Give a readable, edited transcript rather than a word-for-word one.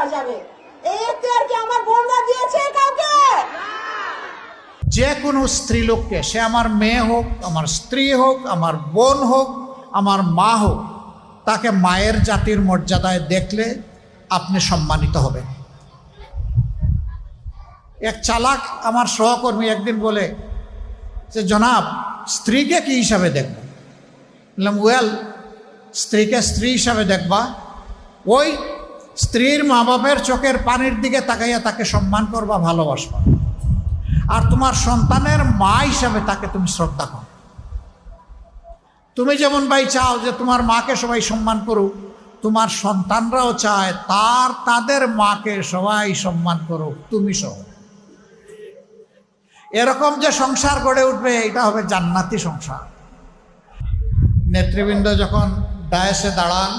করা যাবে। এই এখতিয়ার কি আমার বোনরা দিয়েছে কাউকে? যে কোনো স্ত্রীলোককে, সে আমার মেয়ে হোক, আমার স্ত্রী হোক, আমার বোন হোক, আমার মা হোক, তাকে মায়ের জাতির মর্যাদায় দেখলে আপনি সম্মানিত হবেন। এক চালাক আমার সহকর্মী একদিন বলে যে, জনাব, স্ত্রীকে কি হিসাবে দেখব? বললাম, ওয়েল, স্ত্রীকে স্ত্রী হিসাবে দেখবা, ওই স্ত্রীর মা বাপের চোখের পানির দিকে তাকাইয়া তাকে সম্মান করবা, ভালোবাসবা। আর তোমার সন্তানের মা হিসাবে তাকে তুমি শ্রদ্ধা করো। তুমি যেমন ভাই চাও যে তোমার মাকে সবাই সম্মান করুক, তোমার সন্তানরাও চায় তাদের মাকে সবাই সম্মান করুক, তুমি সহ। এরকম যে সংসার গড়ে উঠবে, এটা হবে জান্নাতি সংসার। নেতৃবৃন্দ যখন ডায়াসে দাঁড়ান,